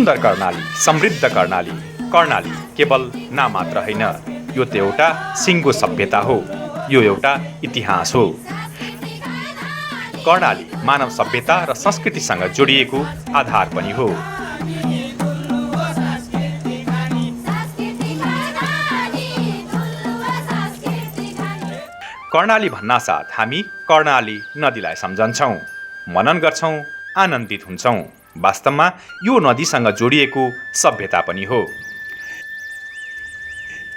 सुन्दर कर्णाली, समृद्ध कर्णाली, कर्णाली केवल नाम मात्र होइन, यो त एउटा सिङ्गो सभ्यता हो, यो एउटा इतिहास हो। कर्णाली मानव सभ्यता र संस्कृतिसँग जोडिएको आधार पनि हो। कर्णाली भन्नासाथ हामी कर्णाली नदीलाई सम्झन्छौँ, मनन गर्छौँ, आनन्दित हुन्छौँ। वास्तवमा यो नदीसँग जोडिएको सभ्यता पनि हो।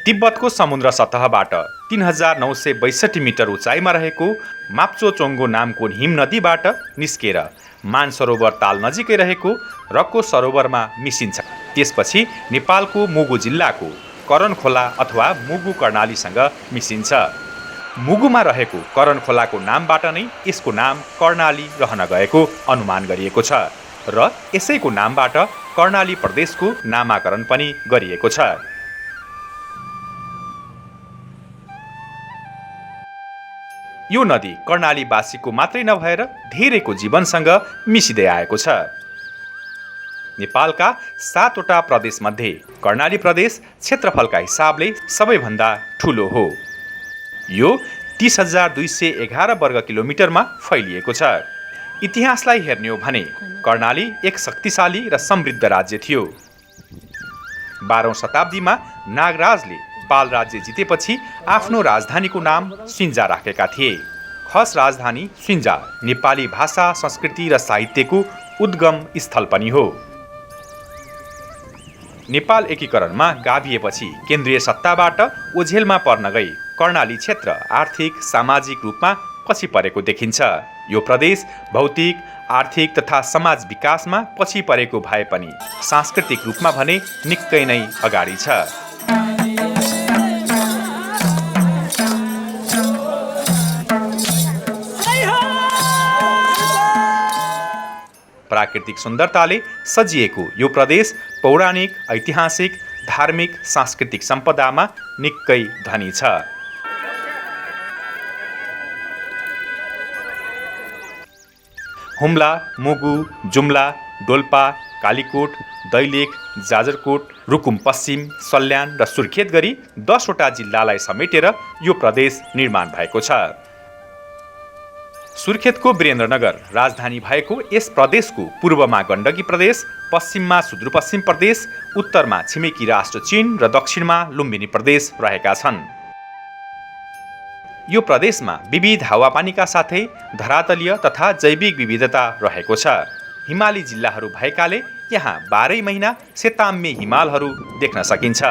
तिब्बतको समुद्र सतहबाट 3962 मिटर उचाइमा रहेको माप्चोचोङ्गो नामको हिम नदीबाट निस्केर मानसरोवर ताल नजिकै रहेको रक्को सरोवरमा मिसिन्छ। त्यसपछि नेपालको मुगु जिल्लाको करन खोला अथवा मुगु कर्णालीसँग मिसिन्छ। मुगुमा रहेको करन खोलाको नामबाट नै यसको नाम कर्णाली रहन गएको अनुमान गरिएको छ र यसैको नामबाट कर्णाली प्रदेशको नामाकरण पनि गरिएको छ। यो नदी कर्णालीवासीको मात्रै नभएर धेरैको जीवनसँग मिसिँदै आएको छ। नेपालका 7वटा प्रदेशमध्ये कर्णाली प्रदेश क्षेत्रफलका हिसाबले सबैभन्दा ठुलो हो। यो 30,211 वर्ग किलोमिटरमा फैलिएको छ। इतिहासलाई हेर्ने हो भने कर्णाली एक शक्तिशाली र समृद्ध राज्य थियो। 12औं शताब्दीमा नागराजले पाल राज्य जितेपछि आफ्नो राजधानीको नाम सिन्जा राखेका थिए। खस राजधानी सिन्जा नेपाली भाषा, संस्कृति र साहित्यको उद्गम स्थल पनि हो। नेपाल एकीकरणमा गाभिएपछि केन्द्रीय सत्ताबाट ओझेलमा पर्न गई कर्णाली क्षेत्र आर्थिक सामाजिक रूपमा पछि परेको देखिन्छ। यो प्रदेश भौतिक, आर्थिक तथा समाज विकासमा पछि परेको भए पनि सांस्कृतिक रूपमा भने निकै नै अगाडि छ। प्राकृतिक सुन्दरताले सजिएको यो प्रदेश पौराणिक, ऐतिहासिक, धार्मिक, सांस्कृतिक सम्पदामा निकै धनी छ। हुम्ला, मुगु, जुम्ला, डोल्पा, कालीकोट, दैलेख, जाजरकोट, रुकुम पश्चिम, सल्यान र सुर्खेत गरी 10वटा जिल्लालाई समेटेर यो प्रदेश निर्माण भएको छ। सुर्खेतको वीरेन्द्रनगर राजधानी भएको यस प्रदेशको पूर्वमा गण्डकी प्रदेश, पश्चिममा सुदूरपश्चिम प्रदेश, उत्तरमा छिमेकी राष्ट्र चीन र दक्षिणमा लुम्बिनी प्रदेश रहेका छन्। यो प्रदेशमा विविध हावापानीका साथै धरातलीय तथा जैविक विविधता रहेको छ। हिमाली जिल्लाहरू भएकाले यहाँ 12 महिना सेताम्य हिमालहरू देख्न सकिन्छ।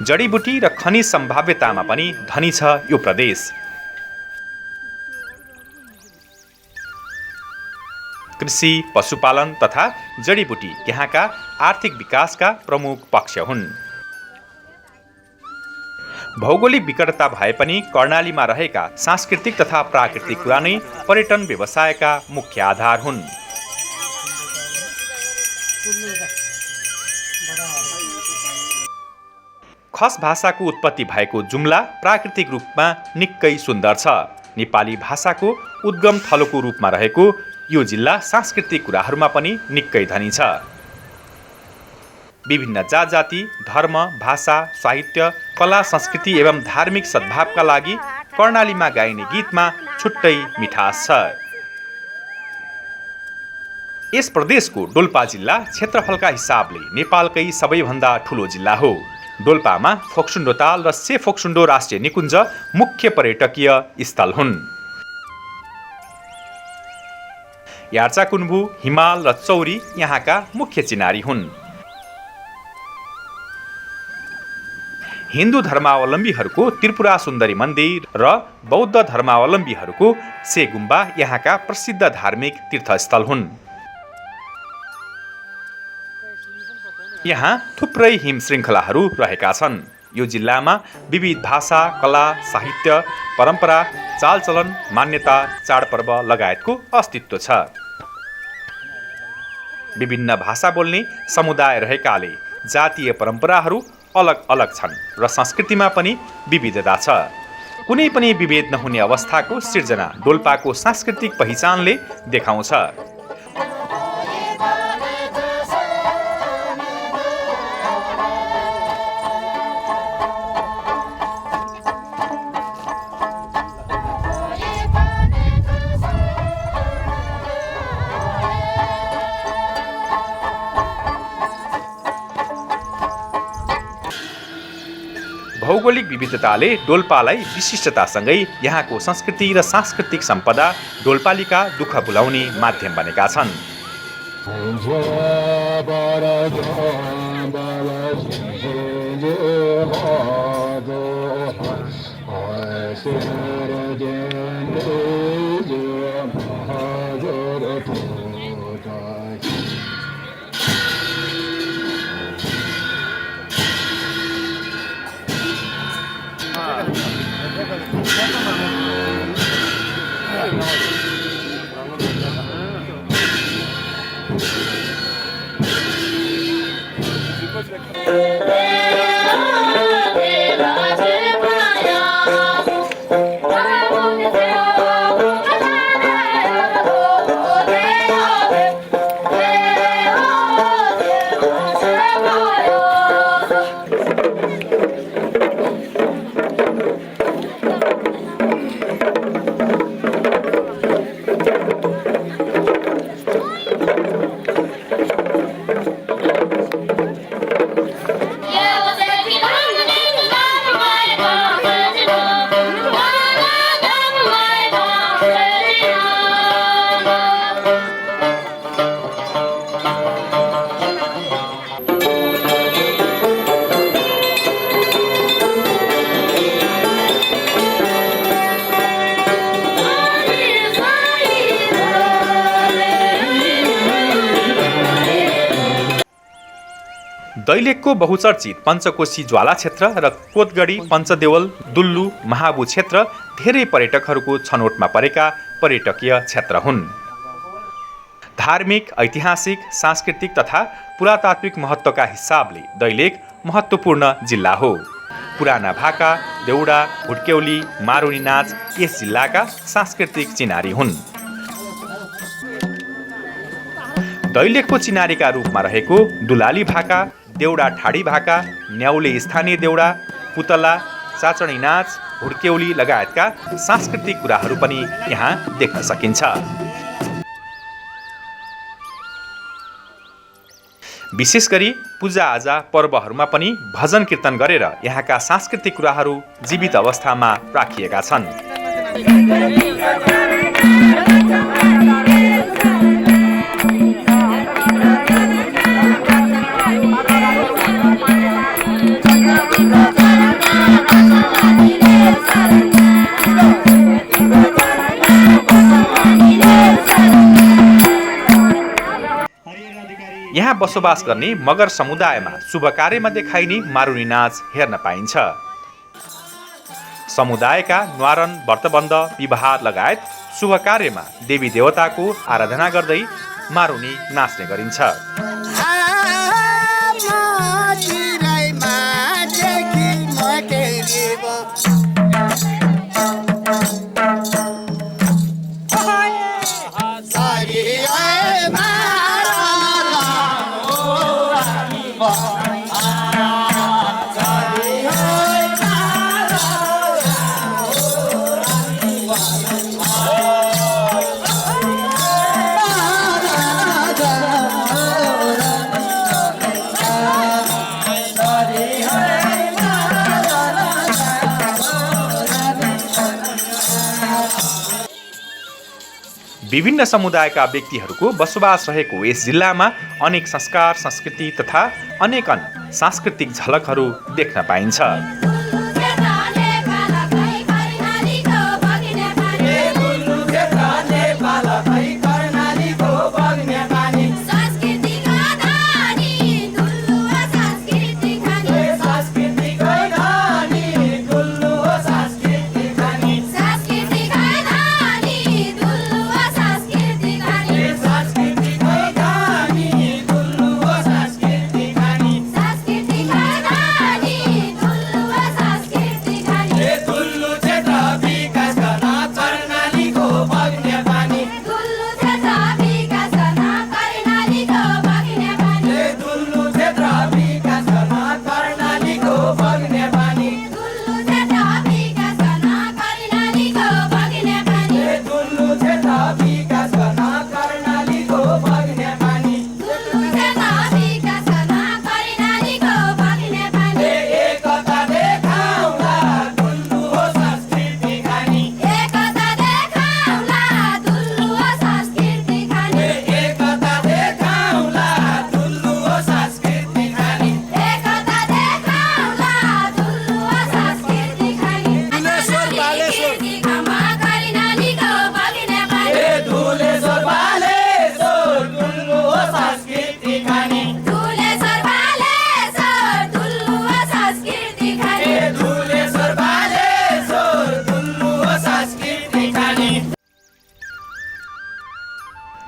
जडीबुटी र खनिज सम्भाव्यतामा पनि धनी छ यो प्रदेश। कृषि, पशुपालन तथा जडीबुटी यहाँका आर्थिक विकासका प्रमुख पक्ष हुन्। भौगोलिक विकटता भए पनि कर्णालीमा रहेका सांस्कृतिक तथा प्राकृतिक कुरा नै पर्यटन व्यवसायका मुख्य आधार हुन्। खस भाषाको उत्पत्ति भएको जुम्ला प्राकृतिक रूपमा निकै सुन्दर छ। नेपाली भाषाको उद्गम थलोको रूपमा रहेको यो जिल्ला सांस्कृतिक कुराहरूमा पनि निकै धनी छ। विभिन्न जात जाति, धर्म, भाषा, साहित्य, कला, संस्कृति एवं धार्मिक सद्भावका लागि कर्णालीमा गाइने गीतमा छुट्टै मिठास छ। यस प्रदेशको डोल्पा जिल्ला क्षेत्रफलका हिसाबले नेपालकै सबैभन्दा ठुलो जिल्ला हो। डोल्पामा फोक्सुन्डो ताल र से फोक्सुन्डो राष्ट्रिय निकुञ्ज मुख्य पर्यटकीय स्थल हुन्। यार्चाकुन्बु, हिमाल र चौरी यहाँका मुख्य चिनारी हुन्। हिन्दू धर्मावलम्बीहरूको त्रिपुरा सुन्दरी मन्दिर र बौद्ध धर्मावलम्बीहरूको से गुम्बा यहाँका प्रसिद्ध धार्मिक तीर्थस्थल हुन्। यहाँ थुप्रै हिम श्रृङ्खलाहरू रहेका छन्। यो जिल्लामा विविध भाषा, कला, साहित्य, परम्परा, चालचलन, मान्यता, चाडपर्व लगायतको अस्तित्व छ। विभिन्न भाषा बोल्ने समुदाय रहेकाले जातीय परम्पराहरू अलग अलग छन् र संस्कृतिमा पनि विविधता छ। कुनै पनि विभेद नहुने अवस्थाको सिर्जना डोल्पाको सांस्कृतिक पहिचानले देखाउँछ। भौगोलिक विविधताले डोल्पालाई विशिष्टतासँगै यहाँको संस्कृति र सांस्कृतिक सम्पदा डोल्पालीका दुःख भुलाउने माध्यम बनेका छन्। दैलेखको बहुचर्चित पञ्चकोशी ज्वाला क्षेत्र र कोतगढी पञ्चदेवल दुल्लु महाबु क्षेत्र धेरै पर्यटकहरूको छनोटमा परेका पर्यटकीय क्षेत्र हुन्। धार्मिक, ऐतिहासिक, सांस्कृतिक तथा पुरातात्विक महत्त्वका हिसाबले दैलेख महत्त्वपूर्ण जिल्ला हो। पुराना भाका, देउडा, हुड्क्यौली, मारुनी नाच यस जिल्लाका सांस्कृतिक चिनारी हुन्। दैलेखको चिनारीका रूपमा रहेको दुलाली भाका, देउडा ठाडी भाका, न्याउले स्थानीय देउडा, पुतला, चाचणी नाच, हुड्क्यौली लगायतका सांस्कृतिक कुराहरू पनि यहाँ देख्न सकिन्छ। विशेष गरी पूजाआजा पर्वहरूमा पनि भजन कीर्तन गरेर यहाँका सांस्कृतिक कुराहरू जीवित अवस्थामा राखिएका छन्। यहाँ बसोबास गर्ने मगर समुदायमा शुभ कार्यमा देखाइने मारुनी नाच हेर्न पाइन्छ। समुदायका न्वारन, व्रतबन्ध, विवाह लगायत शुभ कार्यमा देवी देवताको आराधना गर्दै मारुनी नाच्ने गरिन्छ। विभिन्न समुदायका व्यक्तिहरूको बसोबास रहेको यस जिल्लामा अनेक संस्कार, संस्कृति तथा अनेक अन्य सांस्कृतिक झलकहरू देख्न पाइन्छ।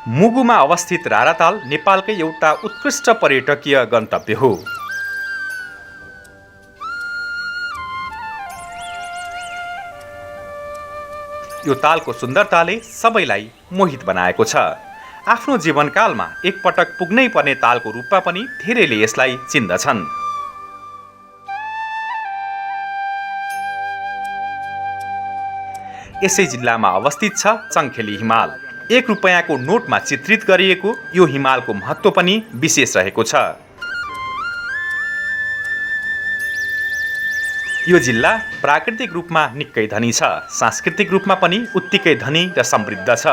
मुगुमा अवस्थित राराताल नेपालकै एउटा उत्कृष्ट पर्यटकीय गन्तव्य हो। यो तालको सुन्दरताले सबैलाई मोहित बनाएको छ। आफ्नो जीवनकालमा एकपटक पुग्नै पर्ने तालको रूपमा पनि धेरैले यसलाई चिन्दछन्। यसै जिल्लामा अवस्थित छ चङ्खेली हिमाल। 1 रुपैयाँको नोटमा चित्रित गरिएको यो हिमालको महत्त्व पनि विशेष रहेको छ। यो जिल्ला प्राकृतिक रूपमा निकै धनी छ, सांस्कृतिक रूपमा पनि उत्तिकै धनी र समृद्ध छ।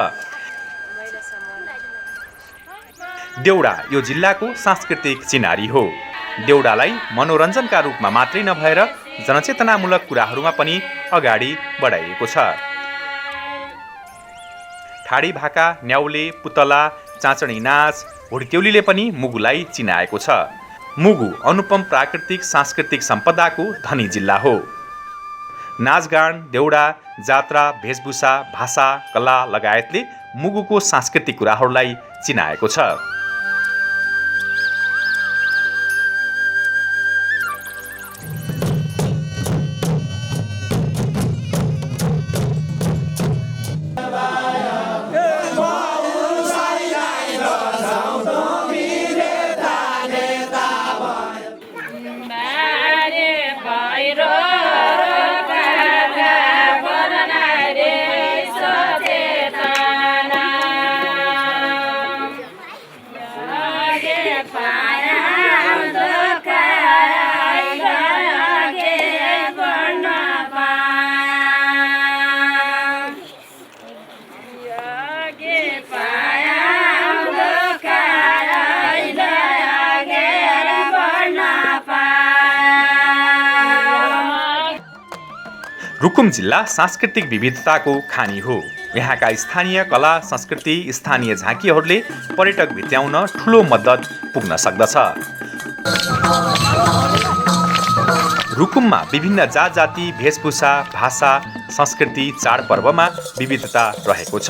देउडा यो जिल्लाको सांस्कृतिक चिनारी हो। देउडालाई मनोरञ्जनका रूपमा मात्रै नभएर जनचेतनामूलक कुराहरूमा पनि अगाडि बढाइएको छ। ठाडी भाका, न्याउले, पुतला, चाँचणी नाच, हुड्क्यौलीले पनि मुगुलाई चिनाएको छ। मुगु अनुपम प्राकृतिक सांस्कृतिक सम्पदाको धनी जिल्ला हो। नाचगान, देउडा, जात्रा, वेशभूषा, भाषा, कला लगायतले मुगुको सांस्कृतिक कुराहरूलाई चिनाएको छ। रुकुम जिल्ला सांस्कृतिक विविधताको खानी हो। यहाँका स्थानीय कला संस्कृति, स्थानीय झाँकीहरूले पर्यटक भित्र्याउन ठूलो मद्दत पुग्न सक्दछ। रुकुममा विभिन्न जात जाति, वेशभूषा, भाषा, संस्कृति, चाडपर्वमा विविधता रहेको छ।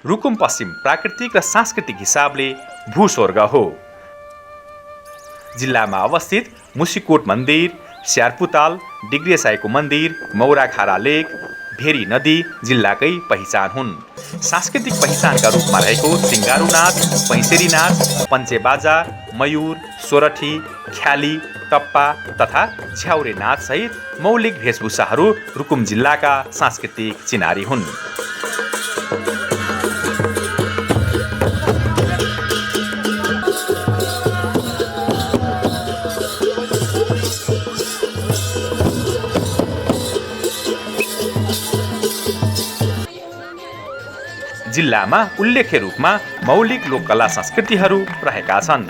रुकुम पश्चिम प्राकृतिक र सांस्कृतिक हिसाबले भूस्वर्ग हो। जिल्लामा अवस्थित मुसिकोट मन्दिर, स्यार्पुताल, डिग्रेसाईको मन्दिर, मौराखारा लेक, भेरी नदी जिल्लाकै पहिचान हुन्। सांस्कृतिक पहिचानका रूपमा रहेको सिङ्गारू नाच, पैसेरी नाच, पञ्चेबाजा, मयूर, सोरठी, ख्याली, टप्पा तथा झ्याउरे नाच सहित मौलिक वेशभूषाहरू रुकुम जिल्लाका सांस्कृतिक चिनारी हुन्। जिल्लामा उल्लेख्य रूपमा मौलिक लोककला संस्कृतिहरू रहेका छन्।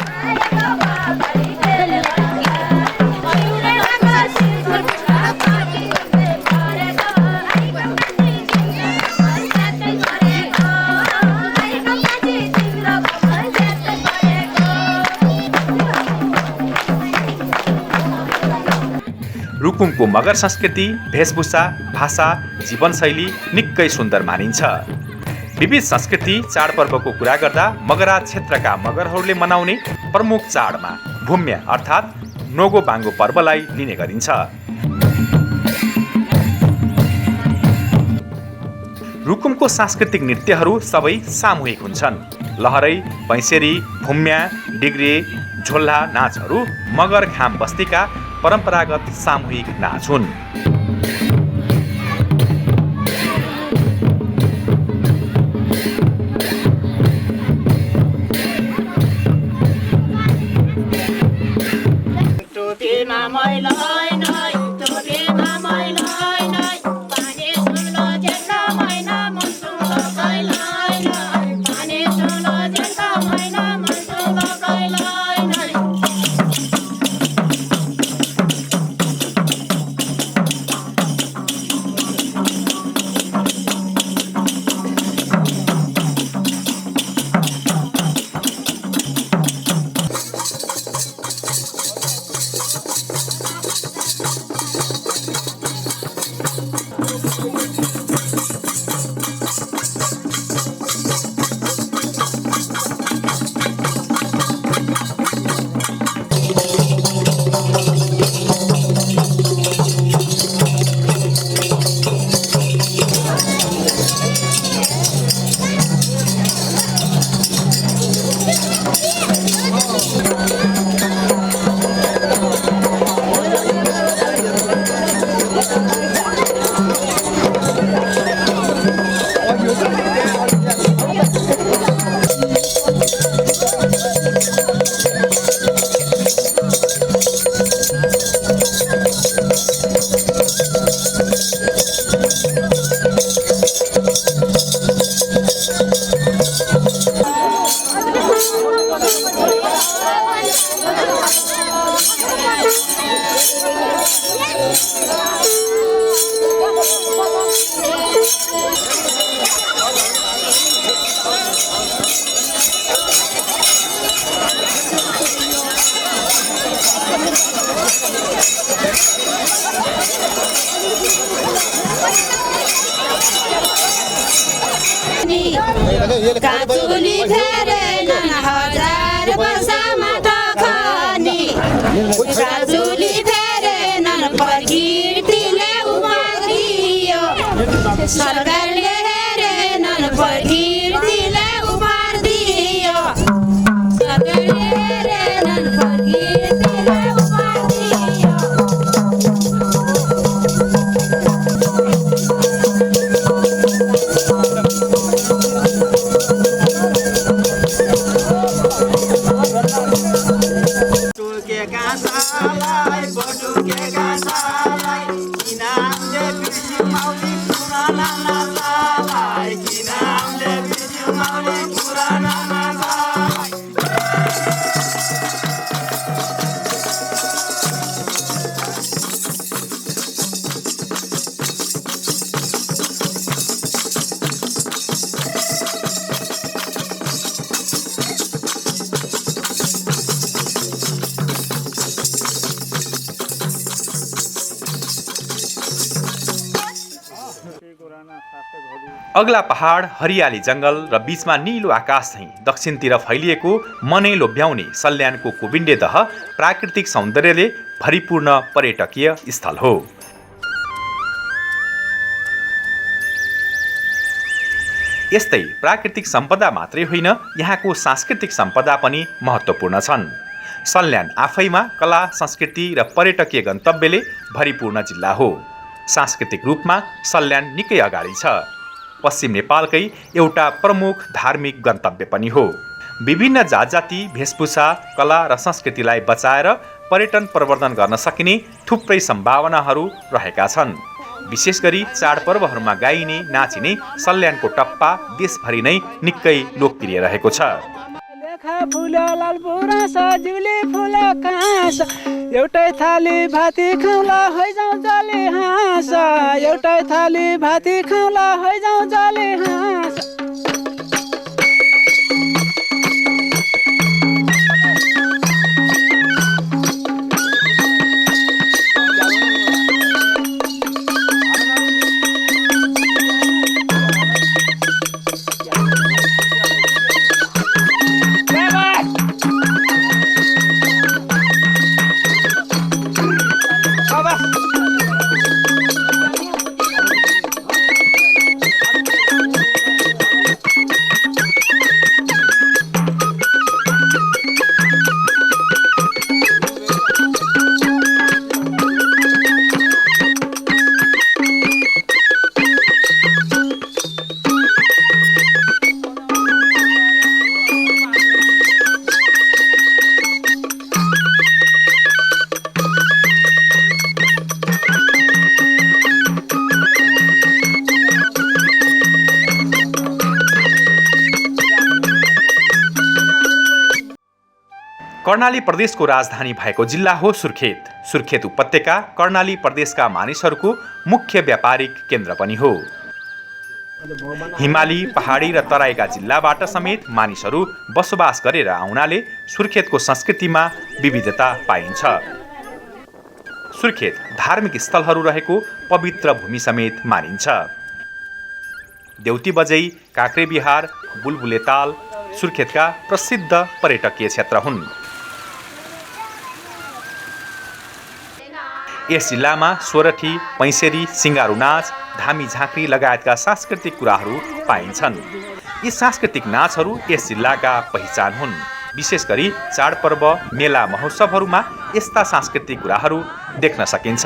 रुकुमको मगर संस्कृति, वेशभूषा, भाषा, जीवनशैली निकै सुन्दर मानिन्छ। विविध संस्कृति, चाडपर्वको कुरा गर्दा मगरा क्षेत्रका मगरहरूले मनाउने प्रमुख चाडमा भूम्य अर्थात् नोगो बाङ्गो पर्वलाई लिने गरिन्छ। रुकुमको सांस्कृतिक नृत्यहरू सबै सामूहिक हुन्छन्। लहरै, पैसेरी, भूम्या, डिग्रे, झोल्ला नाचहरू मगर खाम बस्तीका परम्परागत सामूहिक नाच हुन्। काचुली फेरेनन् हजार वर्षमा टखनी काचुली फेरेनन् प्रकृतिले उमारियो सरकारले हेरेनन् प्रकृतिले उमारियो सरकारले हेरेनन् प्रकृतिले उमारियो अग्ला पहाड, हरियाली जंगल र बीचमा नीलो आकाश झैं दक्षिणतिर फैलिएको मनै लोभ्याउने सल्यानको कुबिन्डे दह प्राकृतिक सौन्दर्यले भरिपूर्ण पर्यटकीय स्थल हो। यस्तै प्राकृतिक सम्पदा मात्रै होइन, यहाँको सांस्कृतिक सम्पदा पनि महत्त्वपूर्ण छन्। सल्यान आफैमा कला, संस्कृति र पर्यटकीय गन्तव्यले भरिपूर्ण जिल्ला हो। सांस्कृतिक रूपमा सल्यान निकै अगाडि छ। पश्चिम नेपालकै एउटा प्रमुख धार्मिक गन्तव्य पनि हो। विभिन्न जातजाति, भेषभूषा, कला र संस्कृतिलाई बचाएर पर्यटन प्रवर्धन गर्न सकिने थुप्रै सम्भावनाहरू रहेका छन्। विशेष गरी चाडपर्वहरूमा गाइने, नाचिने सल्यानको टप्पा देशभरि नै निकै लोकप्रिय रहेको छ। एउटै थाली भाती खाउला हैजाउ जाले हाँस एउटै थाली भाती खाउला हैजाउ जाले हाँस कर्णाली प्रदेशको राजधानी भएको जिल्ला हो सुर्खेत। सुर्खेत उपत्यका कर्णाली प्रदेशका मानिसहरूको मुख्य व्यापारिक केन्द्र पनि हो। हिमाली, पहाडी र तराईका जिल्लाबाट समेत मानिसहरू बसोबास गरेर आउनाले सुर्खेतको संस्कृतिमा विविधता पाइन्छ। सुर्खेत धार्मिक स्थलहरू रहेको पवित्र भूमि समेत मानिन्छ। देउती बजै, काक्रेबिहार, बुलबुले ताल सुर्खेतका प्रसिद्ध पर्यटकीय क्षेत्र हुन्। यस जिल्लामा सोरठी, पैसेरी, सिङ्गारू नाच, धामी झाँक्री लगायतका सांस्कृतिक कुराहरू पाइन्छन्। यी सांस्कृतिक नाचहरू यस जिल्लाका पहिचान हुन्। विशेष गरी चाडपर्व, मेला, महोत्सवहरूमा यस्ता सांस्कृतिक कुराहरू देख्न सकिन्छ।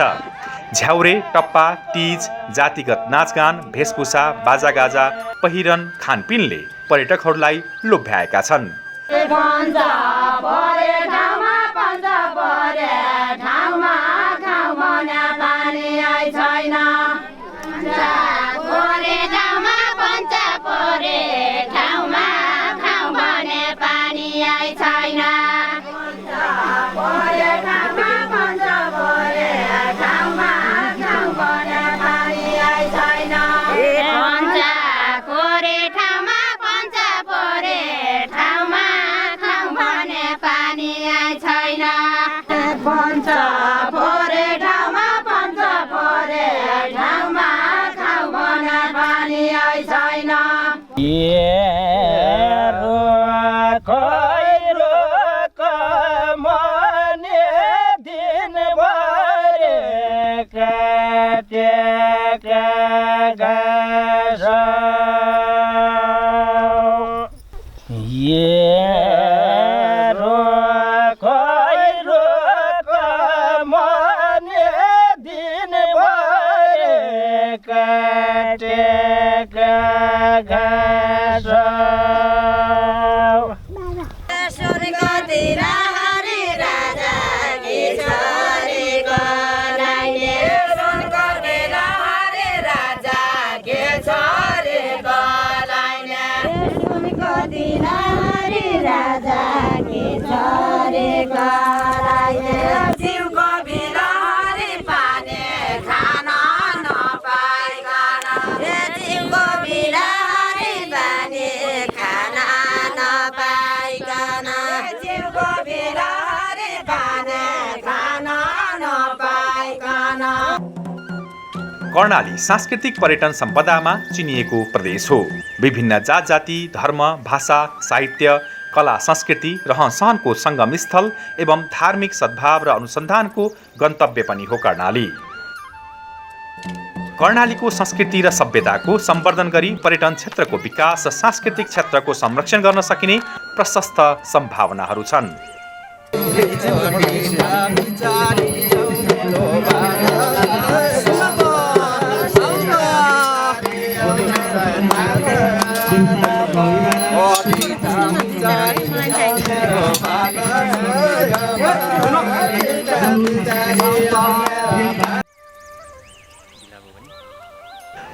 झ्याउरे, टप्पा, तीज, जातिगत नाचगान, भेषभूषा, बाजागाजा, पहिरन, खानपिनले पर्यटकहरूलाई लोभ्याएका छन्। पञ्च परे ठाउँमा कर्णाली सांस्कृतिक पर्यटन सम्पदामा चिनिएको प्रदेश हो। विभिन्न जात जाति, धर्म, भाषा, साहित्य, कला, संस्कृति, रहन-सहनको संगम स्थल एवं धार्मिक सद्भाव र अनुसन्धानको गन्तव्य पनि हो कर्णाली। कर्णालीको संस्कृति र सभ्यताको सम्वर्धन गरी पर्यटन क्षेत्रको विकास र सांस्कृतिक क्षेत्रको संरक्षण गर्न सकिने प्रशस्त सम्भावनाहरू छन्।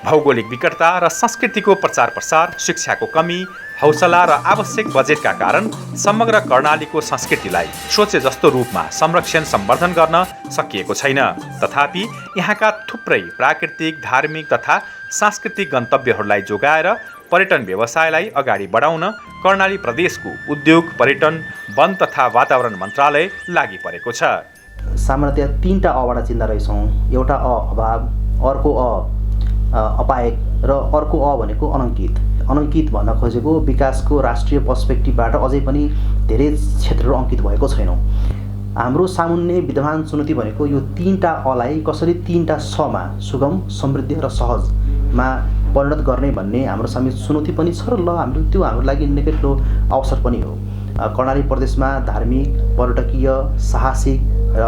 भौगोलिक विकटता र संस्कृतिको प्रचार प्रसार, शिक्षाको कमी, हौसला र आवश्यक बजेटका कारण समग्र कर्णालीको संस्कृतिलाई सोचे जस्तो रूपमा संरक्षण सम्वर्धन गर्न सकिएको छैन। तथापि यहाँका थुप्रै प्राकृतिक, धार्मिक तथा सांस्कृतिक गन्तव्यहरूलाई जोगाएर पर्यटन व्यवसायलाई अगाडि बढाउन कर्णाली प्रदेशको उद्योग, पर्यटन, वन तथा वातावरण मन्त्रालय लागि परेको छ। सामान्यतया 3टा अबाट चिन्ता रहेछौँ। एउटा अभाव, अर्को अपायक र अर्को भनेको अनङ्कित। अनङ्कित भन्न खोजेको विकासको राष्ट्रिय पर्सपेक्टिभबाट अझै पनि धेरै क्षेत्रहरू अङ्कित भएको छैनौँ। हाम्रो सामुन्ने विद्यमान चुनौती भनेको यो 3टा अलाई कसरी 3टा समा सुगम, समृद्ध र सहजमा परिणत गर्ने भन्ने हाम्रो सामु चुनौती पनि छ र त्यो हाम्रो लागि निकै ठुलो अवसर पनि हो। कर्णाली प्रदेशमा धार्मिक, पर्यटकीय, साहसिक र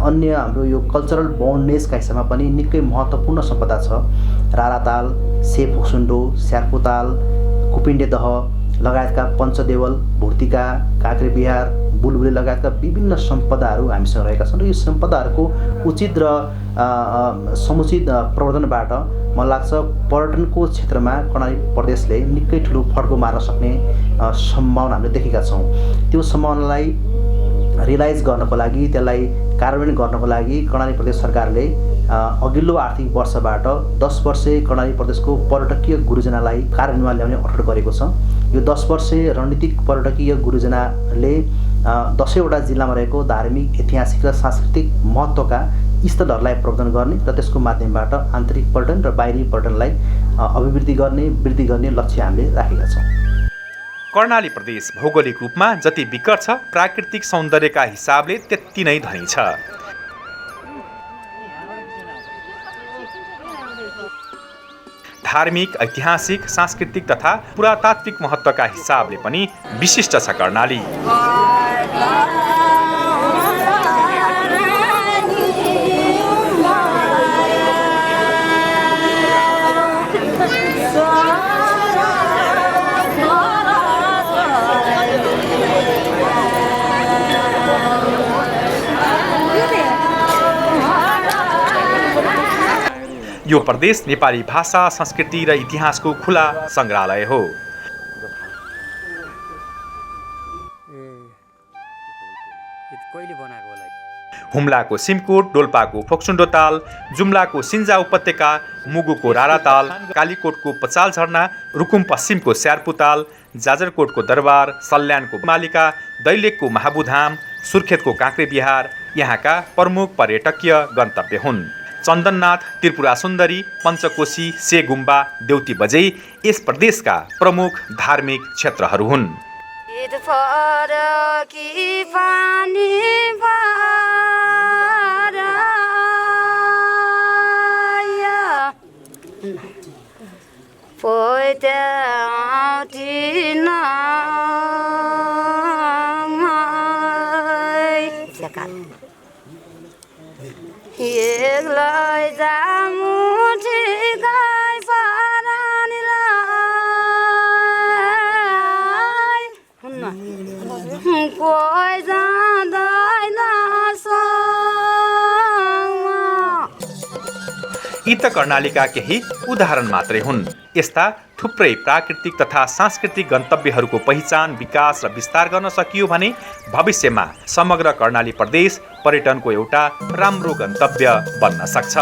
अन्य हाम्रो यो कल्चरल बाउन्डनेसका हिसाबमा पनि निकै महत्त्वपूर्ण सम्पदा छ। राराताल, सेफोक्सुन्डो, स्यार्पुताल, कुपिन्डे दह लगायतका पञ्चदेवल, भुर्तिका, काँक्रेबिहार, बुलबुले लगायतका विभिन्न सम्पदाहरू हामीसँग रहेका छन् र यो सम्पदाहरूको उचित र समुचित प्रवर्धनबाट मलाई लाग्छ पर्यटनको क्षेत्रमा कर्णाली प्रदेशले निकै ठुलो फड्को मार्न सक्ने सम्भावना हामीले देखेका छौँ। त्यो सम्भावनालाई रियलाइज गर्नको लागि, त्यसलाई कार्यान्वयन गर्नको लागि कर्णाली प्रदेश सरकारले अघिल्लो आर्थिक वर्षबाट 10 वर्षे कर्णाली प्रदेशको पर्यटकीय गुरुजनालाई कार्यान्वयनमा ल्याउने अठोट गरेको छ। यो 10 वर्षे रणनीतिक पर्यटकीय गुरुजनाले 10वटा जिल्लामा रहेको धार्मिक, ऐतिहासिक र सांस्कृतिक महत्त्वका स्थलहरूलाई प्रवर्धन गर्ने र त्यसको माध्यमबाट आन्तरिक पर्यटन र बाहिरी पर्यटनलाई अभिवृद्धि गर्ने, वृद्धि गर्ने लक्ष्य हामीले राखेका छौँ। कर्णाली प्रदेश भौगोलिक रूपमा जति विकट छ, प्राकृतिक सौन्दर्यका हिसाबले त्यति नै धनी छ। धार्मिक, ऐतिहासिक, सांस्कृतिक तथा पुरातात्विक महत्त्वका हिसाबले पनि विशिष्ट छ कर्णाली। यो प्रदेश नेपाली भाषा, संस्कृति र इतिहासको खुला संग्रहालय हो। हुम्लाको सिमकोट, डोल्पाको फोक्सुन्डो ताल, जुम्लाको सिन्जा उपत्यका, मुगुको राराताल, कालीकोटको पचाल झरना, रुकुम पश्चिमको स्यार्पुताल, जाजरकोटको दरबार, सल्यानको मालिका, दैलेखको महाबुधाम, सुर्खेतको काँक्रेबिहार यहाँका प्रमुख पर्यटकीय गन्तव्य हुन्। चन्दननाथ, त्रिपुरा सुन्दरी, पञ्चकोशी, से गुम्बा, देउती बजै यस प्रदेशका प्रमुख धार्मिक क्षेत्रहरू हुन्। यी त कर्णालीका केही उदाहरण मात्रै हुन्। यस्ता थुप्रै प्राकृतिक तथा सांस्कृतिक गन्तव्यहरूको पहिचान, विकास र विस्तार गर्न सकियो भने भविष्यमा समग्र कर्णाली प्रदेश पर्यटनको एउटा राम्रो गन्तव्य बन्न सक्छ।